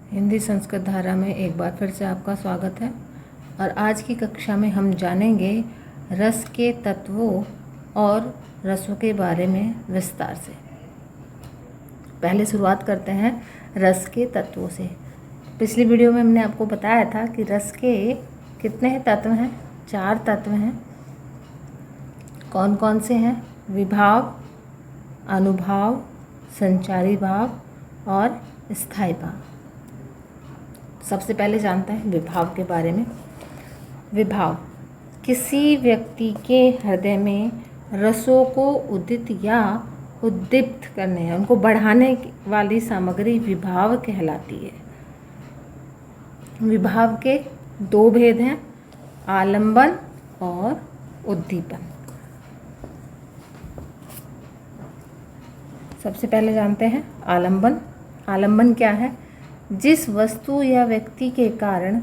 हिंदी संस्कृत धारा में एक बार फिर से आपका स्वागत है। और आज की कक्षा में हम जानेंगे रस के तत्वों और रसों के बारे में विस्तार से। पहले शुरुआत करते हैं रस के तत्वों से। पिछली वीडियो में हमने आपको बताया था कि रस के कितने तत्व हैं? 4 तत्व हैं। कौन कौन से हैं? विभाव, अनुभाव, संचारी भाव और स्थायी भाव। सबसे पहले जानते हैं विभाव के बारे में। विभाव किसी व्यक्ति के हृदय में रसों को उदित या उद्दीप्त करने, उनको बढ़ाने वाली सामग्री विभाव कहलाती है। विभाव के 2 भेद हैं, आलंबन और उद्दीपन। सबसे पहले जानते हैं आलंबन। आलंबन क्या है? जिस वस्तु या व्यक्ति के कारण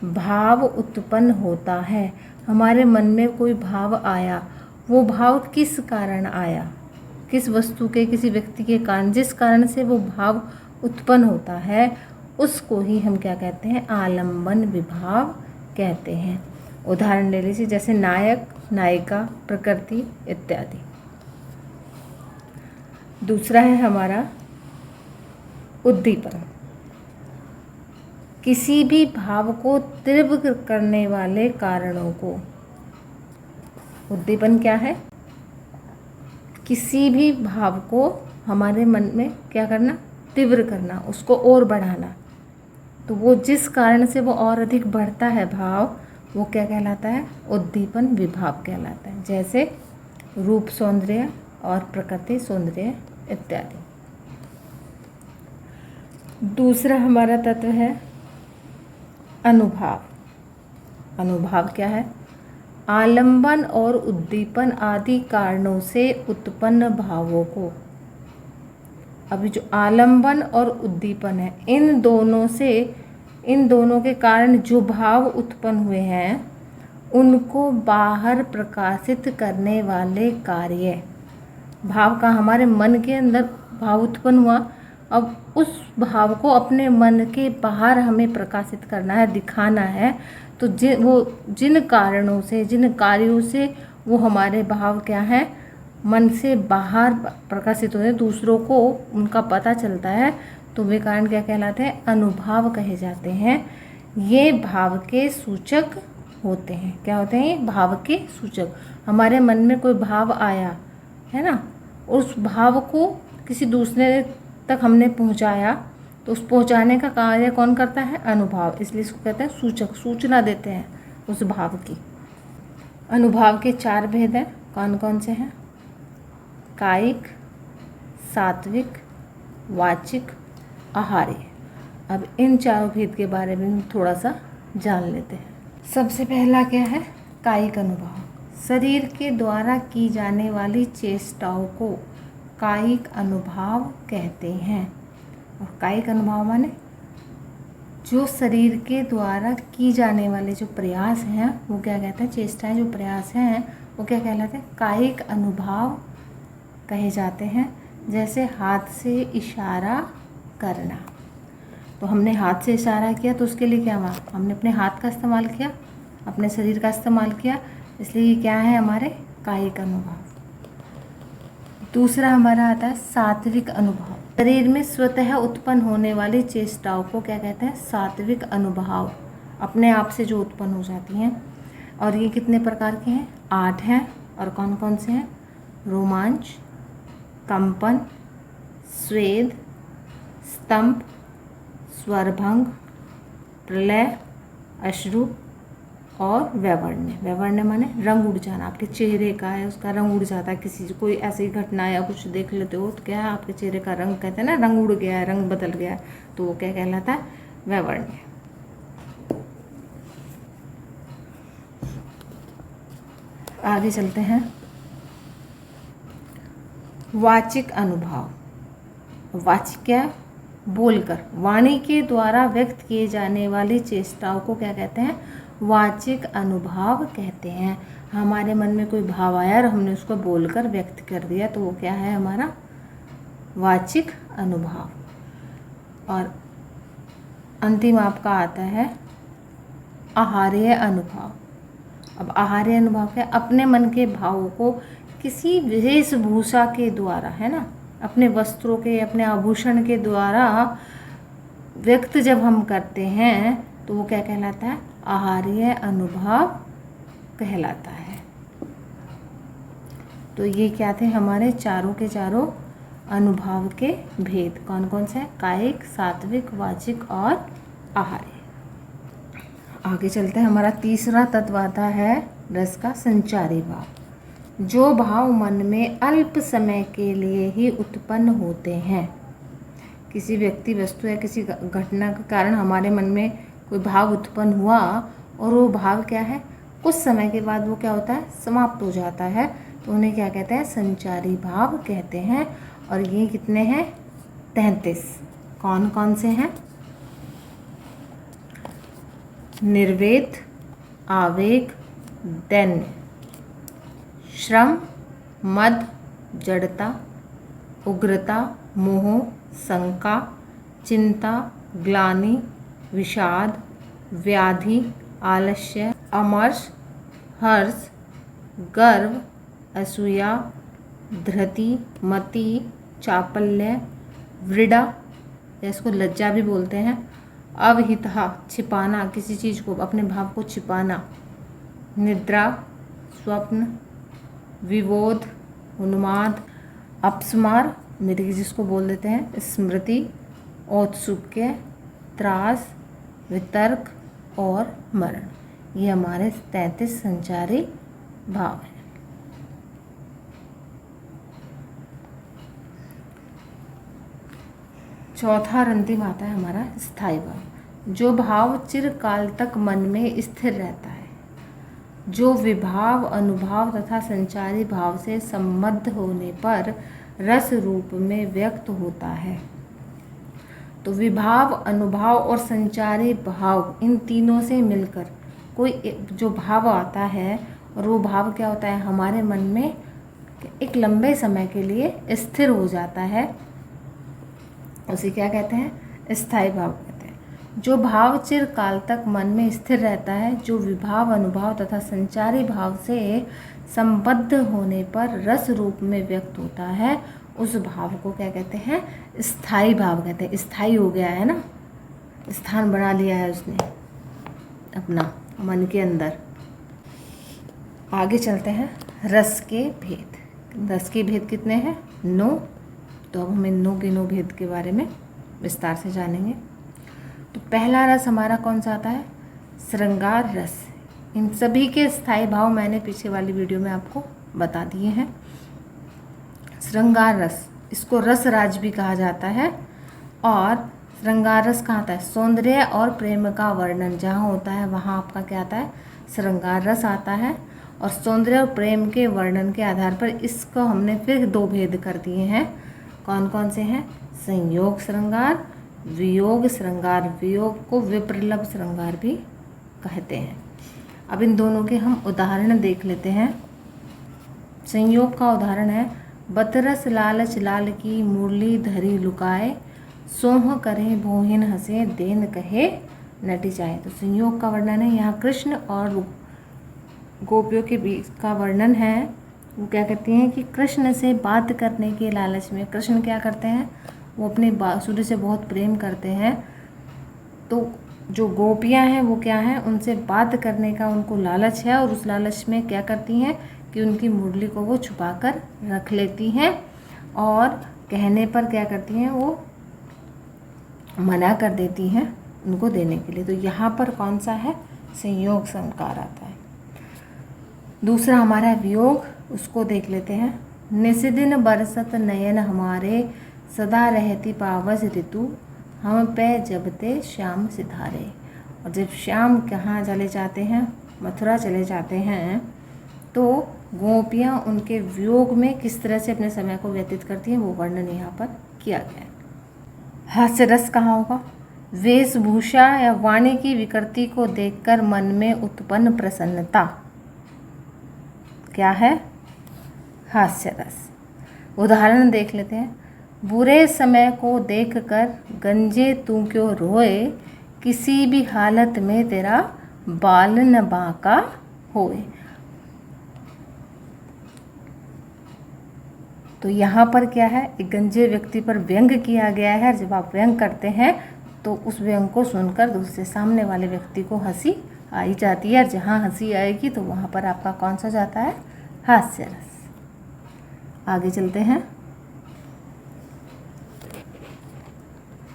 भाव उत्पन्न होता है। हमारे मन में कोई भाव आया, वो भाव किस कारण आया? किस वस्तु के, किसी व्यक्ति के कारण, जिस कारण से वो भाव उत्पन्न होता है, उसको ही हम क्या कहते हैं? आलंबन विभाव कहते हैं। उदाहरण ले लीजिए, जैसे नायक, नायिका, प्रकृति इत्यादि। दूसरा है हमारा उद्दीपन। किसी भी भाव को तीव्र करने वाले कारणों को। उद्दीपन क्या है? किसी भी भाव को हमारे मन में क्या करना? तीव्र करना, उसको और बढ़ाना। तो वो जिस कारण से वो और अधिक बढ़ता है भाव, वो क्या कहलाता है? उद्दीपन विभाव कहलाता है। जैसे रूप सौंदर्य और प्रकृति सौंदर्य इत्यादि। दूसरा हमारा तत्व है अनुभाव। अनुभाव क्या है? आलंबन और उद्दीपन आदि कारणों से उत्पन्न भावों को। अभी जो आलंबन और उद्दीपन है, इन दोनों के कारण जो भाव उत्पन्न हुए हैं, उनको बाहर प्रकाशित करने वाले कार्य। भाव का हमारे मन के अंदर भाव उत्पन्न हुआ, अब उस भाव को अपने मन के बाहर हमें प्रकाशित करना है, दिखाना है। तो जिन कारणों से, जिन कार्यों से वो हमारे भाव क्या है? मन से बाहर प्रकाशित होते हैं, दूसरों को उनका पता चलता है, तो वे कारण क्या कहलाते हैं? अनुभाव कहे जाते हैं। ये भाव के सूचक होते हैं। क्या होते हैं ये? भाव के सूचक। हमारे मन में कोई भाव आया है ना, उस भाव को किसी दूसरे तक हमने पहुंचाया, तो उस पहुंचाने का कार्य कौन करता है? अनुभाव। इसलिए इसको कहते हैं सूचक, सूचना देते हैं उस भाव की। अनुभाव के 4 भेद हैं। कौन कौन से हैं? कायिक, सात्विक, वाचिक, आहार्य। अब इन 4 भेद के बारे में थोड़ा सा जान लेते हैं। सबसे पहला क्या है? कायिक अनुभव। शरीर के द्वारा की जाने वाली चेष्टाओं को कायिक अनुभाव कहते हैं। और कायिक अनुभाव माने जो शरीर के द्वारा की जाने वाले जो प्रयास हैं, वो क्या कहते हैं? चेष्टाएं, जो प्रयास हैं, वो क्या कहलाते हैं? कायिक अनुभाव कहे जाते हैं। जैसे हाथ से इशारा करना। तो हमने हाथ से इशारा किया, तो उसके लिए क्या हुआ? हमने अपने हाथ का इस्तेमाल किया, अपने शरीर का इस्तेमाल किया, इसलिए ये क्या है? हमारे कायिक अनुभव। दूसरा हमारा आता है सात्विक अनुभव। शरीर में स्वतः उत्पन्न होने वाली चेष्टाओं को क्या कहते हैं? सात्विक अनुभव। अपने आप से जो उत्पन्न हो जाती हैं। और ये कितने प्रकार के हैं? 8 हैं। और कौन कौन से हैं? रोमांच, कंपन, स्वेद, स्तंभ, स्वरभंग, प्रलय, अश्रु और वैवर्ण्य। वैवर्ण्य माने रंग उड़ जाना। आपके चेहरे का है, उसका रंग उड़ जाता है। किसी कोई ऐसी घटना या कुछ देख लेते हो, तो क्या है? आपके चेहरे का रंग, कहते हैं ना, रंग उड़ गया है, रंग बदल गया है, तो वो क्या कहलाता है? वैवर्ण्य। आगे चलते हैं। वाचिक अनुभव। वाचिक क्या? बोलकर, वाणी के द्वारा व्यक्त किए जाने वाली चेष्टाओं को क्या कहते हैं? वाचिक अनुभाव कहते हैं। हमारे मन में कोई भाव आया और हमने उसको बोलकर व्यक्त कर दिया, तो वो क्या है? हमारा वाचिक अनुभाव। और अंतिम आपका आता है आहार्य अनुभव। अब आहार्य अनुभव क्या? अपने मन के भावों को किसी वेशभूषा के द्वारा, है ना, अपने वस्त्रों के, अपने आभूषण के द्वारा व्यक्त जब हम करते हैं तो वो क्या कहलाता है? आहार्य अनुभव कहलाता है। तो ये क्या थे हमारे चारों के चारों अनुभव के भेद। कौन कौन से? कायिक, सात्विक, वाचिक और आहार्य। आगे चलते हैं। हमारा तीसरा तत्व आता है रस का, संचारी भाव। जो भाव मन में अल्प समय के लिए ही उत्पन्न होते हैं। किसी व्यक्ति, वस्तु या किसी घटना के कारण हमारे मन में कोई भाव उत्पन्न हुआ और वो भाव क्या है? कुछ समय के बाद वो क्या होता है? समाप्त हो जाता है। तो उन्हें क्या कहते हैं? संचारी भाव कहते हैं। और ये कितने हैं? 33। कौन कौन से हैं? निर्वेद, आवेग, दैन्य, श्रम, मद, जड़ता, उग्रता, मोह, शंका, चिंता, ग्लानि, विषाद, व्याधि, आलस्य, अमर्ष, हर्ष, गर्व, असूया, धृति, मति, चापल्य, वृडा, इसको लज्जा भी बोलते हैं, अवहिता, छिपाना, किसी चीज़ को, अपने भाव को छिपाना, निद्रा, स्वप्न, विबोध, उन्माद, अपस्मार, मृग जिसको बोल देते हैं, स्मृति, औत्सुक्य, त्रास, वितर्क और मरण। ये हमारे 33 संचारी भाव हैं। चौथा और अंतिम आता है हमारा स्थायी भाव। जो भाव चिरकाल तक मन में स्थिर रहता है, जो विभाव, अनुभाव तथा संचारी भाव से संबद्ध होने पर रस रूप में व्यक्त होता है। तो विभाव, अनुभाव और संचारी भाव, इन तीनों से मिलकर कोई जो भाव आता है, और वो भाव क्या होता है? हमारे मन में एक लंबे समय के लिए स्थिर हो जाता है। उसे क्या कहते हैं? स्थायी भाव कहते हैं। जो भाव चिरकाल तक मन में स्थिर रहता है, जो विभाव, अनुभाव तथा संचारी भाव से संबद्ध होने पर रस रूप में व्यक्त होता है, उस भाव को क्या कहते हैं? स्थायी भाव कहते हैं। स्थायी हो गया है ना, स्थान बना लिया है उसने अपना मन के अंदर। आगे चलते हैं। रस के भेद। रस के भेद कितने हैं? 9। तो अब हम इन 9 के 9 भेद के बारे में विस्तार से जानेंगे। तो पहला रस हमारा कौन सा आता है? श्रृंगार रस। इन सभी के स्थायी भाव मैंने पीछे वाली वीडियो में आपको बता दिए हैं। श्रृंगार रस, इसको रस राज भी कहा जाता है। और श्रृंगार रस कहाँ आता है? सौंदर्य और प्रेम का वर्णन जहाँ होता है वहाँ आपका क्या आता है? श्रृंगार रस आता है। और सौंदर्य और प्रेम के वर्णन के आधार पर इसको हमने फिर 2 भेद कर दिए हैं। कौन कौन से हैं? संयोग श्रृंगार, वियोग श्रृंगार। वियोग को विप्रलभ श्रृंगार भी कहते हैं। अब इन दोनों के हम उदाहरण देख लेते हैं। संयोग का उदाहरण है, बतरस लालच लाल की मुरली धरी लुकाए, सोह करे भोहिन हंसे देन कहे नटी जाए। तो संयोग का वर्णन है, यहाँ कृष्ण और गोपियों के बीच का वर्णन है। वो क्या कहती हैं कि कृष्ण से बात करने के लालच में, कृष्ण क्या करते हैं? वो अपने बांसुरी से बहुत प्रेम करते हैं। तो जो गोपियां हैं वो क्या हैं? उनसे बात करने का उनको लालच है, और उस लालच में क्या करती हैं कि उनकी मुरली को वो छुपा कर रख लेती हैं, और कहने पर क्या करती हैं? वो मना कर देती हैं उनको देने के लिए। तो यहाँ पर कौन सा है? संयोग श्रृंगार आता है। दूसरा हमारा वियोग, उसको देख लेते हैं। निस्दिन बरसत नयन हमारे, सदा रहती पावस ऋतु, हम पे जबते श्याम सिधारे। और जब श्याम कहाँ चले जाते हैं? मथुरा चले जाते हैं। तो गोपियाँ उनके वियोग में किस तरह से अपने समय को व्यतीत करती हैं, वो वर्णन यहाँ पर किया गया है। हास्य रस कहाँ होगा? वेशभूषा या वाणी की विकृति को देखकर मन में उत्पन्न प्रसन्नता क्या है? हास्य रस। उदाहरण देख लेते हैं। बुरे समय को देखकर गंजे तू क्यों रोए, किसी भी हालत में तेरा बाल न बांका होए। तो यहाँ पर क्या है, एक गंजे व्यक्ति पर व्यंग किया गया है। जब आप व्यंग करते हैं तो उस व्यंग को सुनकर दूसरे सामने वाले व्यक्ति को हंसी आई जाती है। जहाँ हंसी आएगी तो वहाँ पर आपका कौन सा जाता है, हास्य रस। आगे चलते हैं।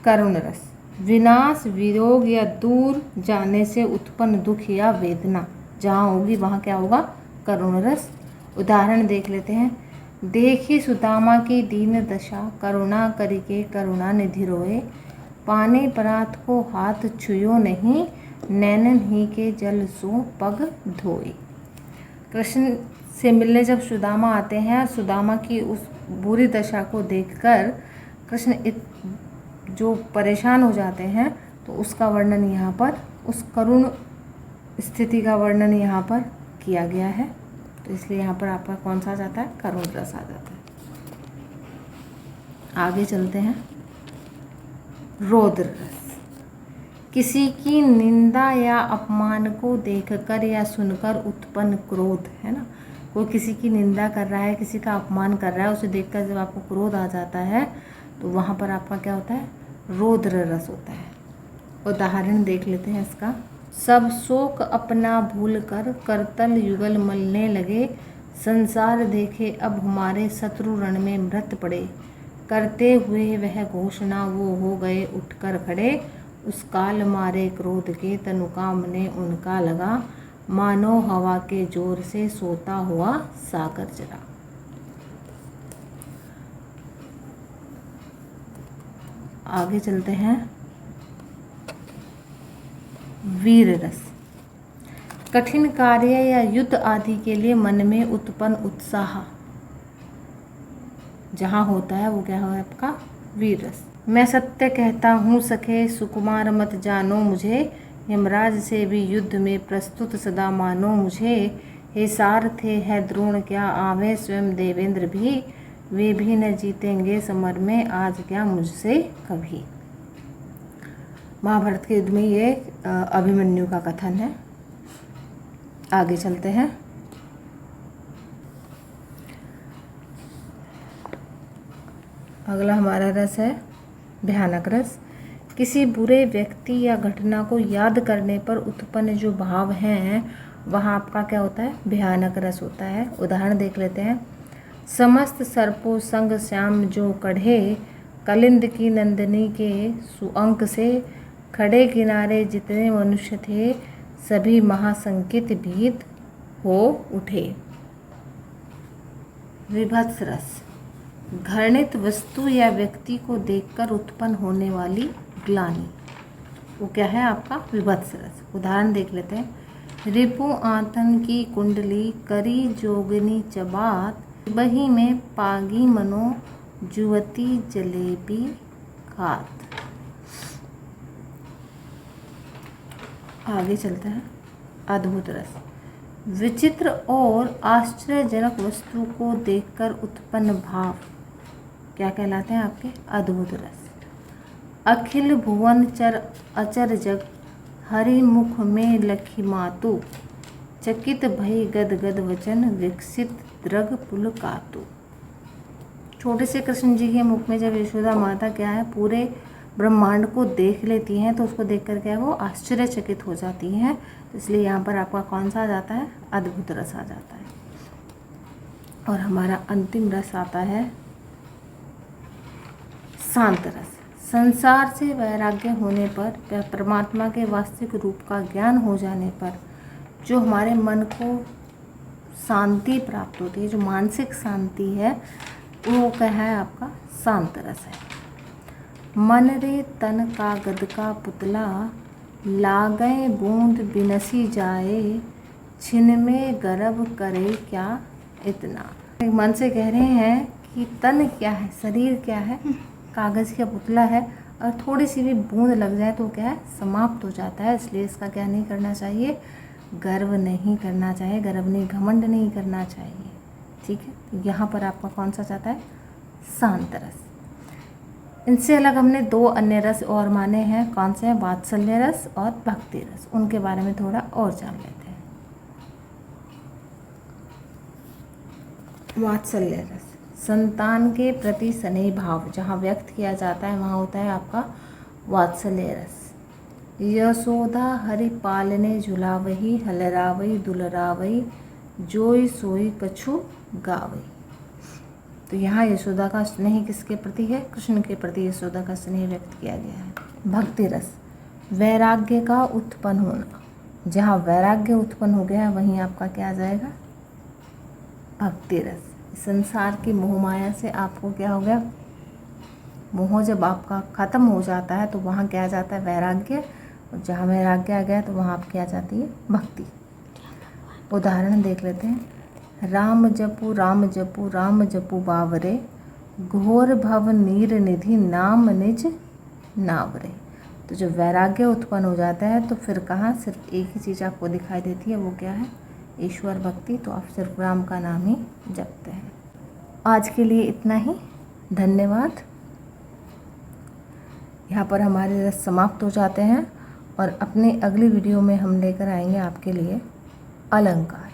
करुण रस, विनाश, वियोग या दूर जाने से उत्पन्न दुख या वेदना जहाँ होगी वहाँ क्या होगा, करुण रस। उदाहरण देख लेते हैं। देखी सुदामा की दीन दशा, करुणा करिके करुणा निधि रोए। पानी परात को हाथ छुयो नहीं, नैनन ही के जल सो पग धोए। कृष्ण से मिलने जब सुदामा आते हैं, सुदामा की उस बुरी दशा को देखकर कृष्ण जो परेशान हो जाते हैं, तो उसका वर्णन यहाँ पर, उस करुण स्थिति का वर्णन यहाँ पर किया गया है। तो इसलिए यहाँ पर आपका कौन सा आ जाता है, करुण रस आ जाता है। आगे चलते हैं। रौद्र रस, किसी की निंदा या अपमान को देखकर या सुनकर उत्पन्न क्रोध, है ना। कोई किसी की निंदा कर रहा है, किसी का अपमान कर रहा है, उसे देखकर जब आपको क्रोध आ जाता है तो वहाँ पर आपका क्या होता है, रौद्र रस होता है। उदाहरण देख लेते हैं इसका। सब शोक अपना भूल कर करतल युगल मलने लगे, संसार देखे अब हमारे शत्रु रण में मृत पड़े। करते हुए वह घोषणा वो हो गए उठकर खड़े, उस काल मारे क्रोध के तनुकाम ने उनका लगा, मानो हवा के जोर से सोता हुआ सागर जरा। आगे चलते हैं। वीर रस, कठिन कार्य या युद्ध आदि के लिए मन में उत्पन्न उत्साह जहाँ होता है वो क्या है आपका, वीर रस। मैं सत्य कहता हूँ सखे, सुकुमार मत जानो मुझे, यमराज से भी युद्ध में प्रस्तुत सदा मानो मुझे। हे सारथे है द्रोण क्या आवे, स्वयं देवेंद्र भी, वे भी न जीतेंगे समर में, आज क्या मुझसे कभी। महाभारत के युद्ध में ये अभिमन्यु का कथन है। आगे चलते हैं। अगला हमारा रस है भयानक रस। किसी बुरे व्यक्ति या घटना को याद करने पर उत्पन्न जो भाव हैं वहाँ आपका क्या होता है, भयानक रस होता है। उदाहरण देख लेते हैं। समस्त सर्पों संग श्याम जो कढ़े, कलिंद की नंदिनी के सुअंक से, खड़े किनारे जितने मनुष्य थे, सभी महासंकित भीत हो उठे। विभत्स रस, घृणित वस्तु या व्यक्ति को देखकर उत्पन्न होने वाली ग्लानि, वो क्या है आपका, विभत्स रस। उदाहरण देख लेते हैं। रिपु आतन की कुंडली, करी जोगनी चबात, बही में पागी मनो, जुवती जलेबी खात। आगे चलते हैं। अद्भुत रस, विचित्र और आश्चर्यजनक वस्तु को देखकर उत्पन्न भाव क्या कहलाते हैं आपके, अद्भुत रस। अखिल भुवन चर अचर जग, हरि मुख में लखी मातु, चकित भई गद गद वचन, विकसित द्रग पुल कातु। छोटे से कृष्ण जी के मुख में जब यशोदा माता क्या है, पूरे ब्रह्मांड को देख लेती हैं तो उसको देखकर क्या है, वो आश्चर्यचकित हो जाती हैं। तो इसलिए यहाँ पर आपका कौन सा आ जाता है, अद्भुत रस आ जाता है। और हमारा अंतिम रस आता है शांत रस। संसार से वैराग्य होने पर या परमात्मा के वास्तविक रूप का ज्ञान हो जाने पर जो हमारे मन को शांति प्राप्त होती है, जो मानसिक शांति है, वो क्या है आपका, शांत रस है। मन रे तन का गद का पुतला, लागै बूंद बिनसी जाए, छिन में गर्भ करे क्या इतना। मन से कह रहे हैं कि तन क्या है, शरीर क्या है, कागज़ का पुतला है, और थोड़ी सी भी बूंद लग जाए तो क्या है, समाप्त हो जाता है। इसलिए इसका क्या नहीं करना चाहिए, गर्व नहीं करना चाहिए, गर्व नहीं, घमंड नहीं करना चाहिए। ठीक है, यहाँ पर आपका कौन सा जाता है, शांत रस। इनसे अलग हमने 2 अन्य रस और माने हैं, कौन से हैं? वात्सल्य रस और भक्ति रस। उनके बारे में थोड़ा और जान लेते हैं। वात्सल्य रस संतान के प्रति स्नेह भाव जहाँ व्यक्त किया जाता है वहाँ होता है आपका वात्सल्य रस। यशोदा हरि पालने झुलावही, हलरावई दुलरावई, जोई सोई कछु गावई। तो यहाँ यशोदा का स्नेह किसके प्रति है? कृष्ण के प्रति यशोदा का स्नेह व्यक्त किया गया है। भक्ति रस वैराग्य का उत्पन्न होना, जहाँ वैराग्य उत्पन्न हो गया है वहीं आपका क्या आ जाएगा? भक्ति रस। संसार की मोह माया से आपको क्या हो गया? मोह जब आपका खत्म हो जाता है तो वहाँ क्या आ जाता है? वैराग्य। और जहाँ वैराग्य आ गया तो वहाँ आपकी आ जाती है भक्ति। उदाहरण देख लेते हैं। राम जपु राम जपु राम जपु बावरे, घोर भव नीर निधि नाम निज नावरे। तो जब वैराग्य उत्पन्न हो जाता है तो फिर कहाँ सिर्फ एक ही चीज़ आपको दिखाई देती है, वो क्या है? ईश्वर भक्ति। तो आप सिर्फ राम का नाम ही जपते हैं। आज के लिए इतना ही, धन्यवाद। यहाँ पर हमारे रस समाप्त हो जाते हैं और अपनी अगली वीडियो में हम लेकर आएंगे आपके लिए अलंकार।